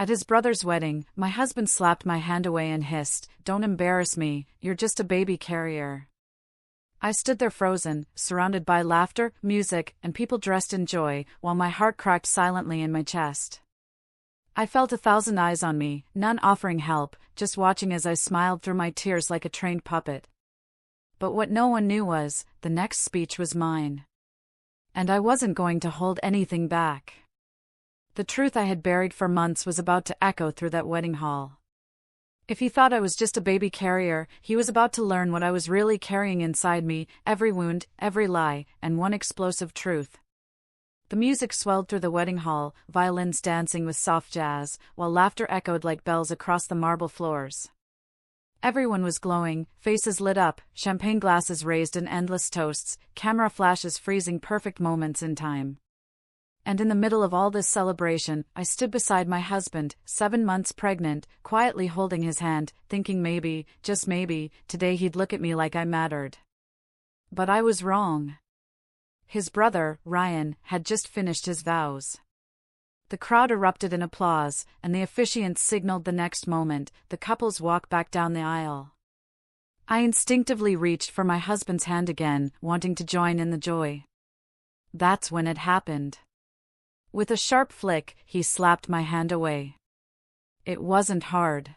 At his brother's wedding, my husband slapped my hand away and hissed, "Don't embarrass me, you're just a baby carrier." I stood there frozen, surrounded by laughter, music, and people dressed in joy, while my heart cracked silently in my chest. I felt 1,000 eyes on me, none offering help, just watching as I smiled through my tears like a trained puppet. But what no one knew was, the next speech was mine. And I wasn't going to hold anything back. The truth I had buried for months was about to echo through that wedding hall. If he thought I was just a baby carrier, he was about to learn what I was really carrying inside me, every wound, every lie, and one explosive truth. The music swelled through the wedding hall, violins dancing with soft jazz, while laughter echoed like bells across the marble floors. Everyone was glowing, faces lit up, champagne glasses raised in endless toasts, camera flashes freezing perfect moments in time. And in the middle of all this celebration, I stood beside my husband, 7 months pregnant, quietly holding his hand, thinking maybe, just maybe, today he'd look at me like I mattered. But I was wrong. His brother, Ryan, had just finished his vows. The crowd erupted in applause, and the officiant signaled the next moment, the couple's walk back down the aisle. I instinctively reached for my husband's hand again, wanting to join in the joy. That's when it happened. With a sharp flick, he slapped my hand away. It wasn't hard.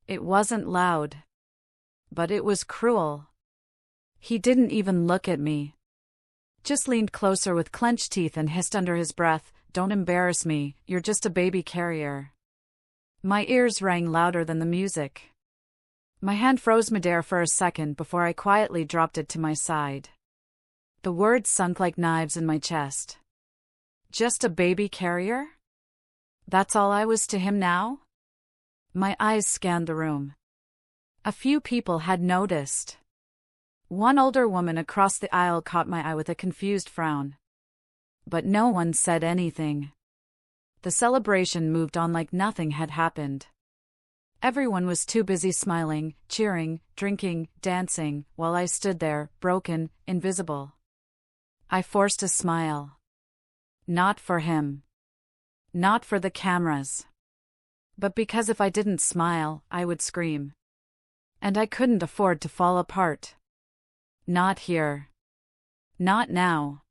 It wasn't loud. But it was cruel. He didn't even look at me. Just leaned closer with clenched teeth and hissed under his breath, "Don't embarrass me, you're just a baby carrier." My ears rang louder than the music. My hand froze midair for a second before I quietly dropped it to my side. The words sunk like knives in my chest. Just a baby carrier? That's all I was to him now? My eyes scanned the room. A few people had noticed. One older woman across the aisle caught my eye with a confused frown. But no one said anything. The celebration moved on like nothing had happened. Everyone was too busy smiling, cheering, drinking, dancing, while I stood there, broken, invisible. I forced a smile. Not for him. Not for the cameras. But because if I didn't smile, I would scream. And I couldn't afford to fall apart. Not here. Not now.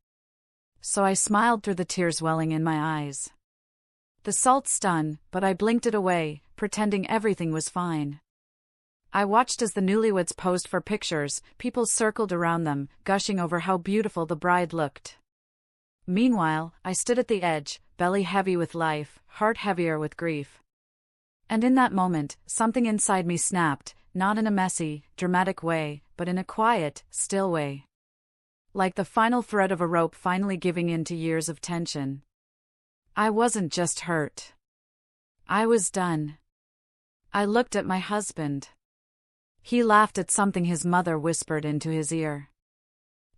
So I smiled through the tears welling in my eyes. The salt stung, but I blinked it away, pretending everything was fine. I watched as the newlyweds posed for pictures, people circled around them, gushing over how beautiful the bride looked. Meanwhile, I stood at the edge, belly heavy with life, heart heavier with grief. And in that moment, something inside me snapped, not in a messy, dramatic way, but in a quiet, still way. Like the final thread of a rope finally giving in to years of tension. I wasn't just hurt. I was done. I looked at my husband. He laughed at something his mother whispered into his ear.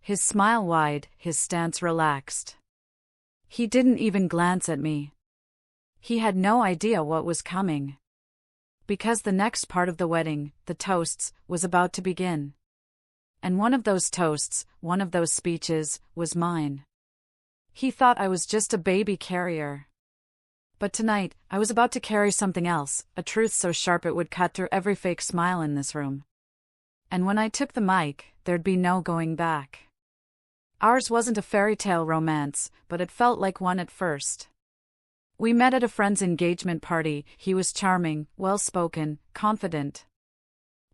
His smile wide, his stance relaxed. He didn't even glance at me. He had no idea what was coming. Because the next part of the wedding, the toasts, was about to begin. And one of those toasts, one of those speeches, was mine. He thought I was just a baby carrier. But tonight, I was about to carry something else, a truth so sharp it would cut through every fake smile in this room. And when I took the mic, there'd be no going back. Ours wasn't a fairy tale romance, but it felt like one at first. We met at a friend's engagement party. He was charming, well-spoken, confident.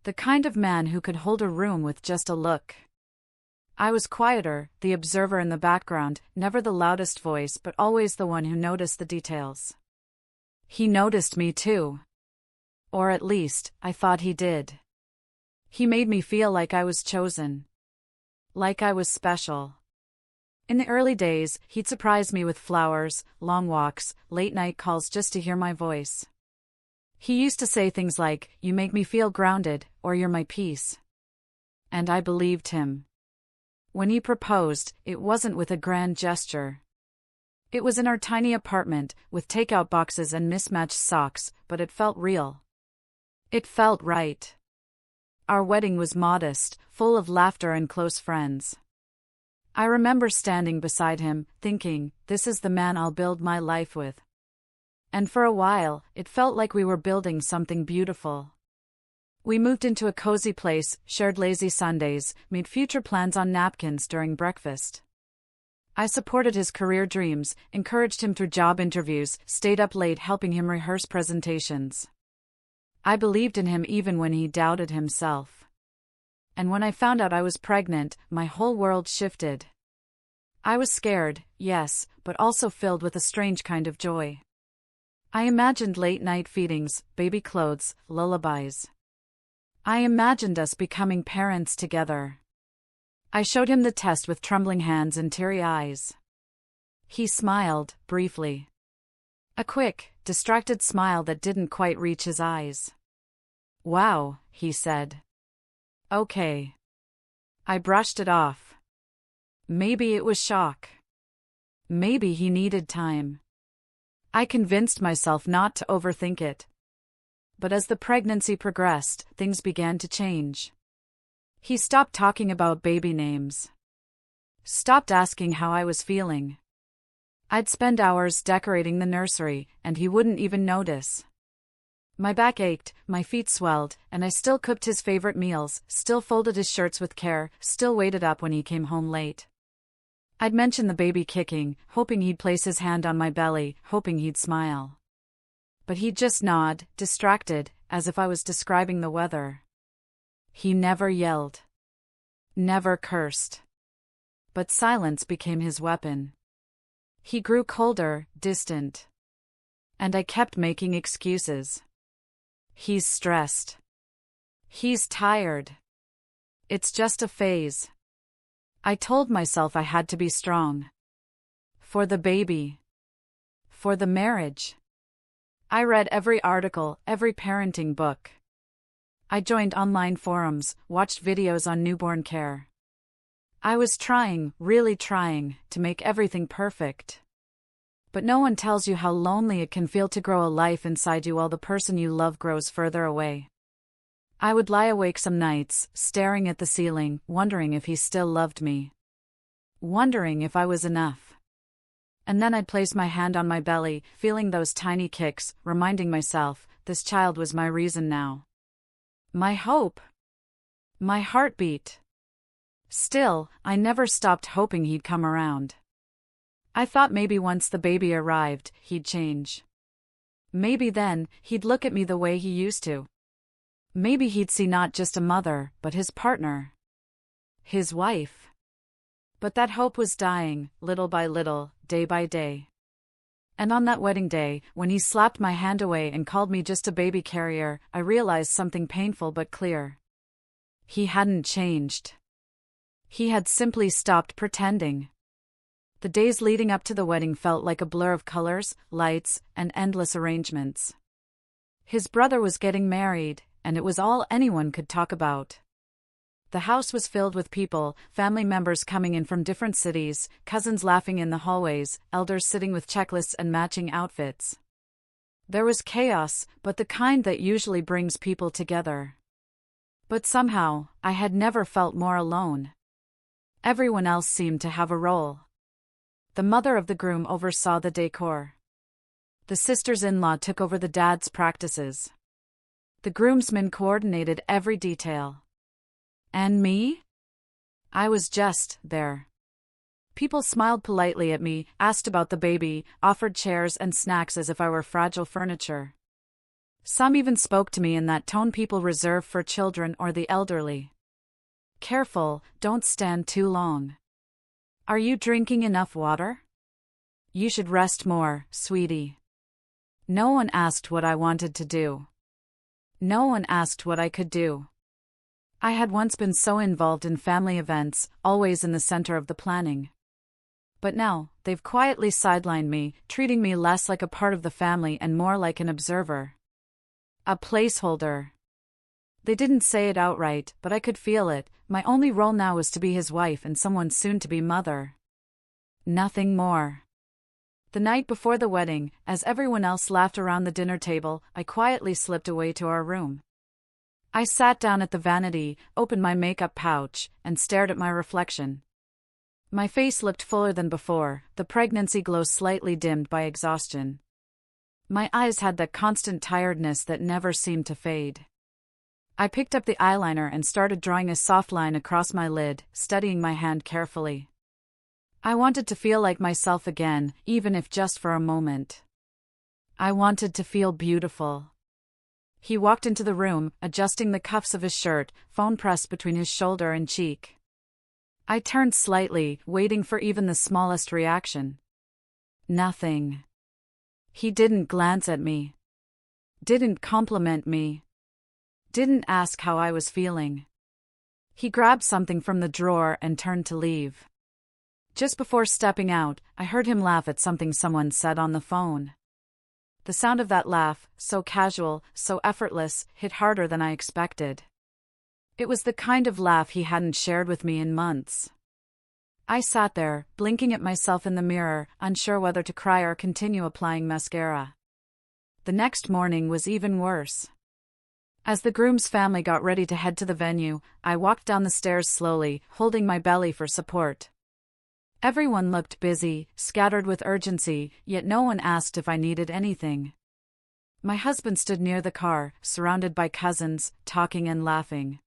The kind of man who could hold a room with just a look. I was quieter, the observer in the background, never the loudest voice but always the one who noticed the details. He noticed me too. Or at least, I thought he did. He made me feel like I was chosen. Like I was special. In the early days, he'd surprise me with flowers, long walks, late-night calls just to hear my voice. He used to say things like, "You make me feel grounded," or "You're my peace." And I believed him. When he proposed, it wasn't with a grand gesture. It was in our tiny apartment, with takeout boxes and mismatched socks, but it felt real. It felt right. Our wedding was modest, full of laughter and close friends. I remember standing beside him, thinking, this is the man I'll build my life with. And for a while, it felt like we were building something beautiful. We moved into a cozy place, shared lazy Sundays, made future plans on napkins during breakfast. I supported his career dreams, encouraged him through job interviews, stayed up late helping him rehearse presentations. I believed in him even when he doubted himself. And when I found out I was pregnant, my whole world shifted. I was scared, yes, but also filled with a strange kind of joy. I imagined late-night feedings, baby clothes, lullabies. I imagined us becoming parents together. I showed him the test with trembling hands and teary eyes. He smiled, briefly. A quick, distracted smile that didn't quite reach his eyes. "Wow," he said. "Okay." I brushed it off. Maybe it was shock. Maybe he needed time. I convinced myself not to overthink it. But as the pregnancy progressed, things began to change. He stopped talking about baby names. Stopped asking how I was feeling. I'd spend hours decorating the nursery, and he wouldn't even notice. My back ached, my feet swelled, and I still cooked his favorite meals, still folded his shirts with care, still waited up when he came home late. I'd mention the baby kicking, hoping he'd place his hand on my belly, hoping he'd smile. But he'd just nod, distracted, as if I was describing the weather. He never yelled. Never cursed. But silence became his weapon. He grew colder, distant. And I kept making excuses. He's stressed. He's tired. It's just a phase. I told myself I had to be strong. For the baby. For the marriage. I read every article, every parenting book. I joined online forums, watched videos on newborn care. I was trying, really trying, to make everything perfect. But no one tells you how lonely it can feel to grow a life inside you while the person you love grows further away. I would lie awake some nights, staring at the ceiling, wondering if he still loved me. Wondering if I was enough. And then I'd place my hand on my belly, feeling those tiny kicks, reminding myself, this child was my reason now. My hope. My heartbeat. Still, I never stopped hoping he'd come around. I thought maybe once the baby arrived, he'd change. Maybe then, he'd look at me the way he used to. Maybe he'd see not just a mother, but his partner. His wife. But that hope was dying, little by little, day by day. And on that wedding day, when he slapped my hand away and called me just a baby carrier, I realized something painful but clear. He hadn't changed. He had simply stopped pretending. The days leading up to the wedding felt like a blur of colors, lights, and endless arrangements. His brother was getting married, and it was all anyone could talk about. The house was filled with people, family members coming in from different cities, cousins laughing in the hallways, elders sitting with checklists and matching outfits. There was chaos, but the kind that usually brings people together. But somehow, I had never felt more alone. Everyone else seemed to have a role. The mother of the groom oversaw the decor. The sisters-in-law took over the dad's practices. The groomsmen coordinated every detail. And me? I was just there. People smiled politely at me, asked about the baby, offered chairs and snacks as if I were fragile furniture. Some even spoke to me in that tone people reserve for children or the elderly. Careful, don't stand too long. Are you drinking enough water? You should rest more, sweetie. No one asked what I wanted to do. No one asked what I could do. I had once been so involved in family events, always in the center of the planning. But now, they've quietly sidelined me, treating me less like a part of the family and more like an observer. A placeholder. They didn't say it outright, but I could feel it. My only role now was to be his wife and someone's soon-to-be mother. Nothing more. The night before the wedding, as everyone else laughed around the dinner table, I quietly slipped away to our room. I sat down at the vanity, opened my makeup pouch, and stared at my reflection. My face looked fuller than before, the pregnancy glow slightly dimmed by exhaustion. My eyes had that constant tiredness that never seemed to fade. I picked up the eyeliner and started drawing a soft line across my lid, studying my hand carefully. I wanted to feel like myself again, even if just for a moment. I wanted to feel beautiful. He walked into the room, adjusting the cuffs of his shirt, phone pressed between his shoulder and cheek. I turned slightly, waiting for even the smallest reaction. Nothing. He didn't glance at me. Didn't compliment me. Didn't ask how I was feeling. He grabbed something from the drawer and turned to leave. Just before stepping out, I heard him laugh at something someone said on the phone. The sound of that laugh, so casual, so effortless, hit harder than I expected. It was the kind of laugh he hadn't shared with me in months. I sat there, blinking at myself in the mirror, unsure whether to cry or continue applying mascara. The next morning was even worse. As the groom's family got ready to head to the venue, I walked down the stairs slowly, holding my belly for support. Everyone looked busy, scattered with urgency, yet no one asked if I needed anything. My husband stood near the car, surrounded by cousins, talking and laughing.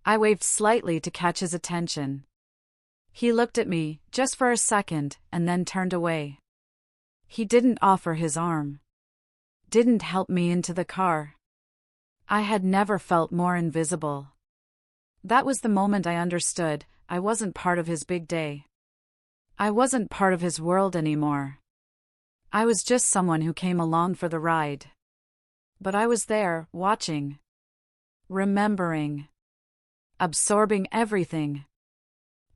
I waved slightly to catch his attention. He looked at me, just for a second, and then turned away. He didn't offer his arm. Didn't help me into the car. I had never felt more invisible. That was the moment I understood, I wasn't part of his big day. I wasn't part of his world anymore. I was just someone who came along for the ride. But I was there, watching. Remembering. Absorbing everything.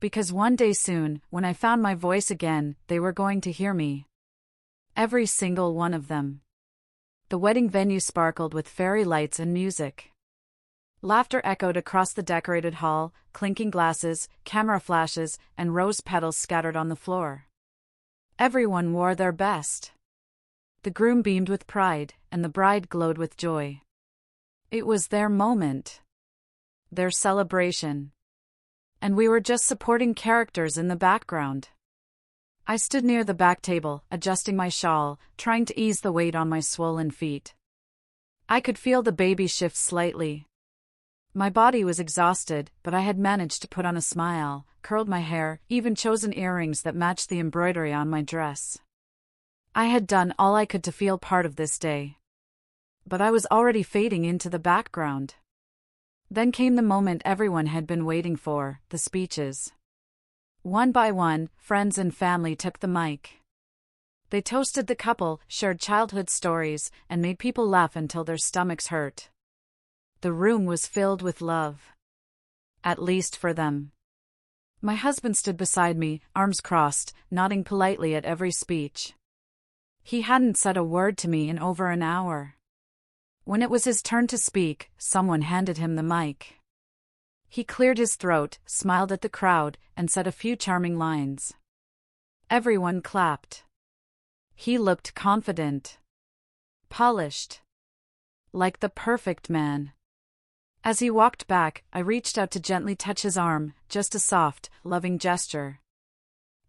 Because one day soon, when I found my voice again, they were going to hear me. Every single one of them. The wedding venue sparkled with fairy lights and music. Laughter echoed across the decorated hall, clinking glasses, camera flashes, and rose petals scattered on the floor. Everyone wore their best. The groom beamed with pride, and the bride glowed with joy. It was their moment. Their celebration. And we were just supporting characters in the background. I stood near the back table, adjusting my shawl, trying to ease the weight on my swollen feet. I could feel the baby shift slightly. My body was exhausted, but I had managed to put on a smile, curled my hair, even chosen earrings that matched the embroidery on my dress. I had done all I could to feel part of this day. But I was already fading into the background. Then came the moment everyone had been waiting for, the speeches. One by one, friends and family took the mic. They toasted the couple, shared childhood stories, and made people laugh until their stomachs hurt. The room was filled with love. At least for them. My husband stood beside me, arms crossed, nodding politely at every speech. He hadn't said a word to me in over an hour. When it was his turn to speak, someone handed him the mic. He cleared his throat, smiled at the crowd, and said a few charming lines. Everyone clapped. He looked confident. Polished. Like the perfect man. As he walked back, I reached out to gently touch his arm, just a soft, loving gesture.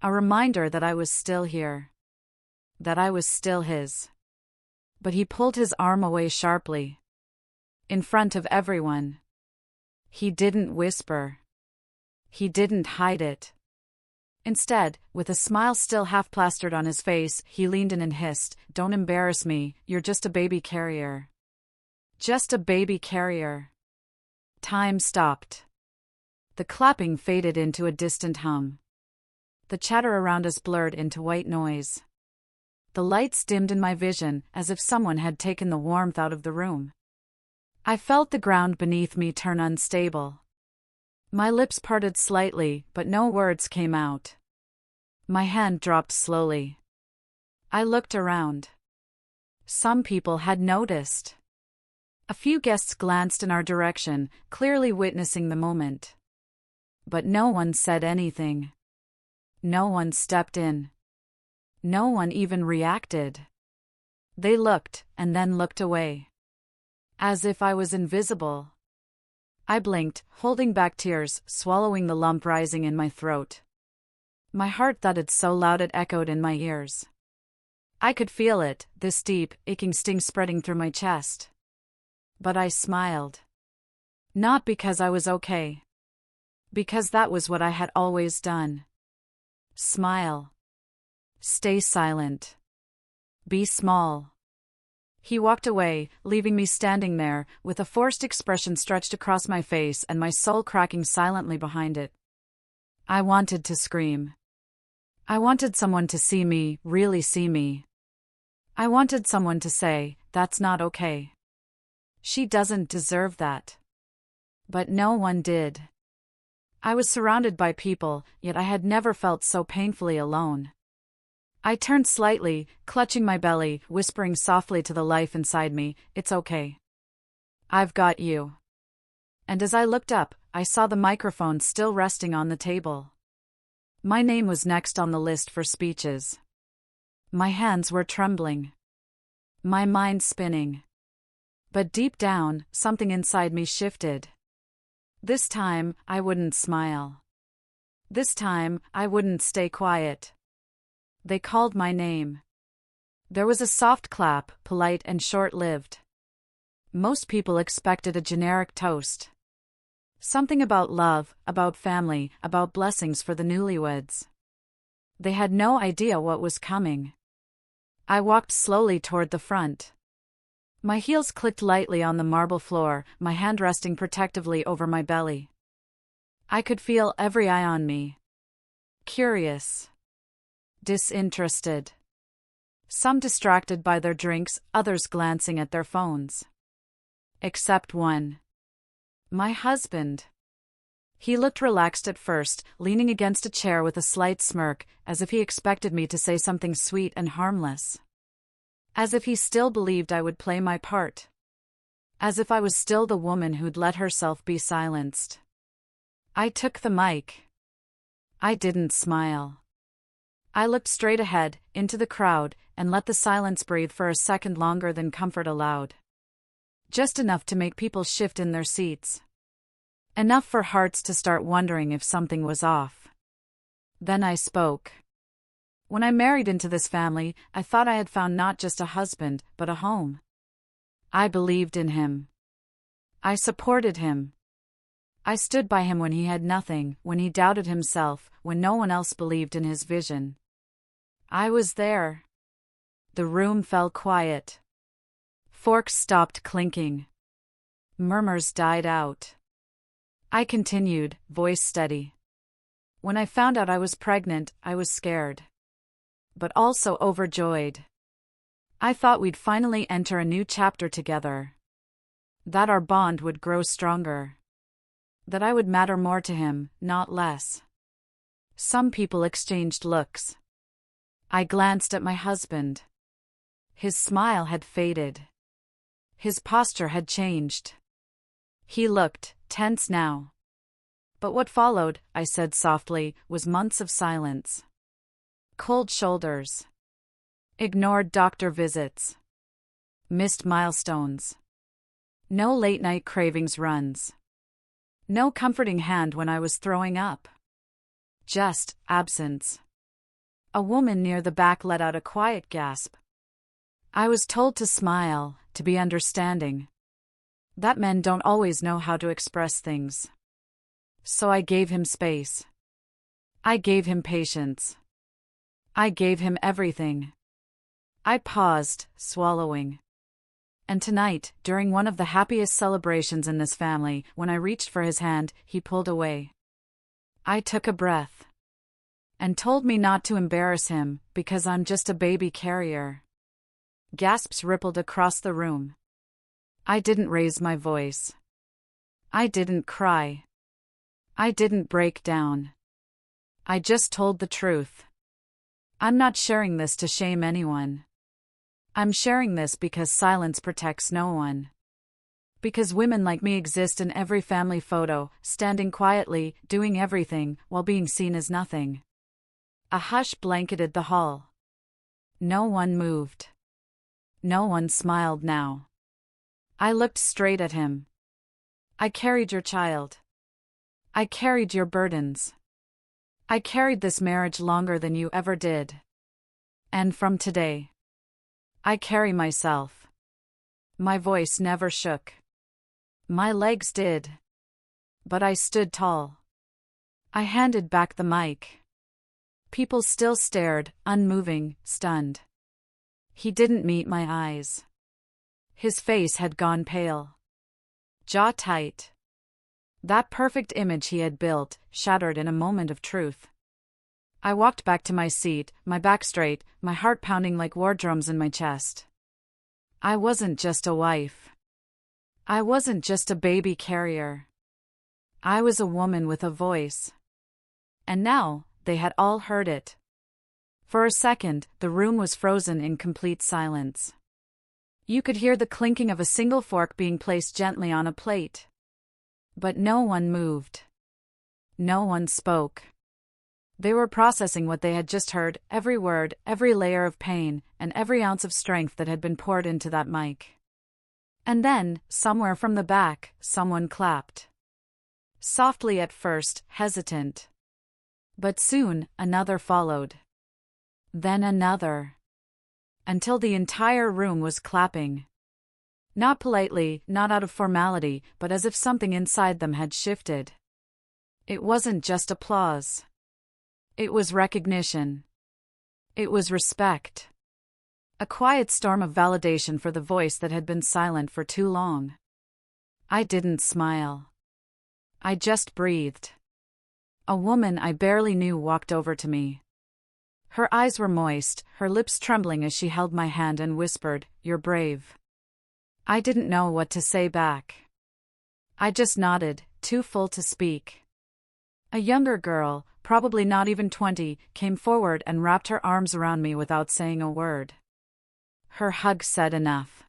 A reminder that I was still here. That I was still his. But he pulled his arm away sharply. In front of everyone. He didn't whisper. He didn't hide it. Instead, with a smile still half plastered on his face, he leaned in and hissed, "Don't embarrass me, you're just a baby carrier. Just a baby carrier." Time stopped. The clapping faded into a distant hum. The chatter around us blurred into white noise. The lights dimmed in my vision, as if someone had taken the warmth out of the room. I felt the ground beneath me turn unstable. My lips parted slightly, but no words came out. My hand dropped slowly. I looked around. Some people had noticed. A few guests glanced in our direction, clearly witnessing the moment. But no one said anything. No one stepped in. No one even reacted. They looked, and then looked away. As if I was invisible. I blinked, holding back tears, swallowing the lump rising in my throat. My heart thudded so loud it echoed in my ears. I could feel it, this deep, aching sting spreading through my chest. But I smiled. Not because I was okay. Because that was what I had always done. Smile. Stay silent. Be small. He walked away, leaving me standing there, with a forced expression stretched across my face and my soul cracking silently behind it. I wanted to scream. I wanted someone to see me, really see me. I wanted someone to say, "That's not okay. She doesn't deserve that." But no one did. I was surrounded by people, yet I had never felt so painfully alone. I turned slightly, clutching my belly, whispering softly to the life inside me, "It's okay. I've got you." And as I looked up, I saw the microphone still resting on the table. My name was next on the list for speeches. My hands were trembling. My mind spinning. But deep down, something inside me shifted. This time, I wouldn't smile. This time, I wouldn't stay quiet. They called my name. There was a soft clap, polite and short-lived. Most people expected a generic toast. Something about love, about family, about blessings for the newlyweds. They had no idea what was coming. I walked slowly toward the front. My heels clicked lightly on the marble floor, my hand resting protectively over my belly. I could feel every eye on me. Curious. Disinterested. Some distracted by their drinks, others glancing at their phones. Except one. My husband. He looked relaxed at first, leaning against a chair with a slight smirk, as if he expected me to say something sweet and harmless. As if he still believed I would play my part. As if I was still the woman who'd let herself be silenced. I took the mic. I didn't smile. I looked straight ahead, into the crowd, and let the silence breathe for a second longer than comfort allowed. Just enough to make people shift in their seats. Enough for hearts to start wondering if something was off. Then I spoke. When I married into this family, I thought I had found not just a husband, but a home. I believed in him. I supported him. I stood by him when he had nothing, when he doubted himself, when no one else believed in his vision. I was there. The room fell quiet. Forks stopped clinking. Murmurs died out. I continued, voice steady. When I found out I was pregnant, I was scared. But also overjoyed. I thought we'd finally enter a new chapter together. That our bond would grow stronger. That I would matter more to him, not less. Some people exchanged looks. I glanced at my husband. His smile had faded. His posture had changed. He looked tense now. But what followed, I said softly, was months of silence. Cold shoulders. Ignored doctor visits. Missed milestones. No late-night cravings runs. No comforting hand when I was throwing up. Just absence. A woman near the back let out a quiet gasp. I was told to smile, to be understanding. That men don't always know how to express things. So I gave him space. I gave him patience. I gave him everything. I paused, swallowing. And tonight, during one of the happiest celebrations in this family, when I reached for his hand, he pulled away. I took a breath. And told me not to embarrass him, because I'm just a baby carrier. Gasps rippled across the room. I didn't raise my voice. I didn't cry. I didn't break down. I just told the truth. I'm not sharing this to shame anyone. I'm sharing this because silence protects no one. Because women like me exist in every family photo, standing quietly, doing everything, while being seen as nothing. A hush blanketed the hall. No one moved. No one smiled now. I looked straight at him. I carried your child. I carried your burdens. I carried this marriage longer than you ever did. And from today, I carry myself. My voice never shook. My legs did. But I stood tall. I handed back the mic. People still stared, unmoving, stunned. He didn't meet my eyes. His face had gone pale. Jaw tight. That perfect image he had built, shattered in a moment of truth. I walked back to my seat, my back straight, my heart pounding like war drums in my chest. I wasn't just a wife. I wasn't just a baby carrier. I was a woman with a voice. And now, they had all heard it. For a second, the room was frozen in complete silence. You could hear the clinking of a single fork being placed gently on a plate. But no one moved. No one spoke. They were processing what they had just heard, every word, every layer of pain, and every ounce of strength that had been poured into that mic. And then, somewhere from the back, someone clapped. Softly at first, hesitant. But soon, another followed. Then another. Until the entire room was clapping. Not politely, not out of formality, but as if something inside them had shifted. It wasn't just applause. It was recognition. It was respect. A quiet storm of validation for the voice that had been silent for too long. I didn't smile. I just breathed. A woman I barely knew walked over to me. Her eyes were moist, her lips trembling as she held my hand and whispered, "You're brave." I didn't know what to say back. I just nodded, too full to speak. A younger girl, probably not even 20, came forward and wrapped her arms around me without saying a word. Her hug said enough.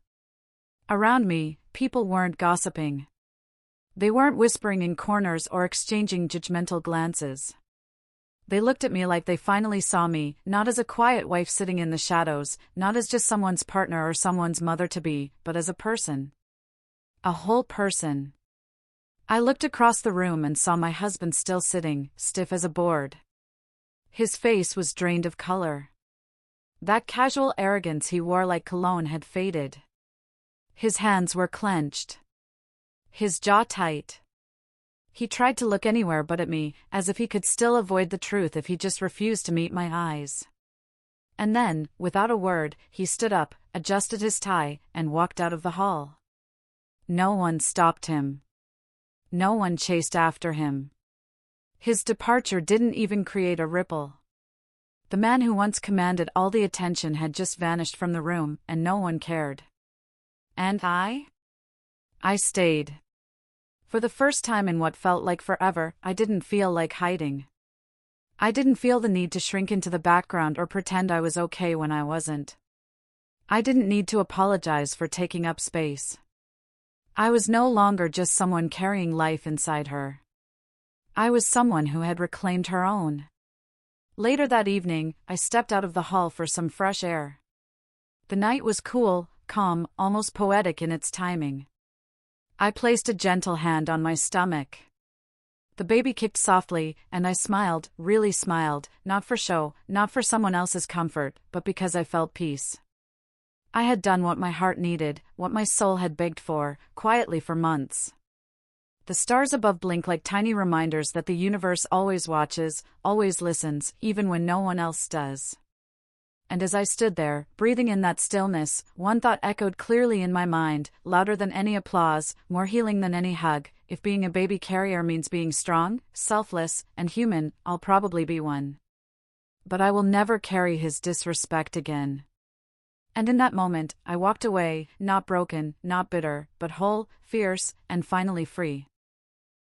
Around me, people weren't gossiping. They weren't whispering in corners or exchanging judgmental glances. They looked at me like they finally saw me, not as a quiet wife sitting in the shadows, not as just someone's partner or someone's mother-to-be, but as a person. A whole person. I looked across the room and saw my husband still sitting, stiff as a board. His face was drained of color. That casual arrogance he wore like cologne had faded. His hands were clenched. His jaw tight. He tried to look anywhere but at me, as if he could still avoid the truth if he just refused to meet my eyes. And then, without a word, he stood up, adjusted his tie, and walked out of the hall. No one stopped him. No one chased after him. His departure didn't even create a ripple. The man who once commanded all the attention had just vanished from the room, and no one cared. And I stayed. For the first time in what felt like forever, I didn't feel like hiding. I didn't feel the need to shrink into the background or pretend I was okay when I wasn't. I didn't need to apologize for taking up space. I was no longer just someone carrying life inside her. I was someone who had reclaimed her own. Later that evening, I stepped out of the hall for some fresh air. The night was cool, calm, almost poetic in its timing. I placed a gentle hand on my stomach. The baby kicked softly, and I smiled, really smiled, not for show, not for someone else's comfort, but because I felt peace. I had done what my heart needed, what my soul had begged for, quietly for months. The stars above blink like tiny reminders that the universe always watches, always listens, even when no one else does. And as I stood there, breathing in that stillness, one thought echoed clearly in my mind, louder than any applause, more healing than any hug: if being a baby carrier means being strong, selfless, and human, I'll probably be one. But I will never carry his disrespect again. And in that moment, I walked away, not broken, not bitter, but whole, fierce, and finally free.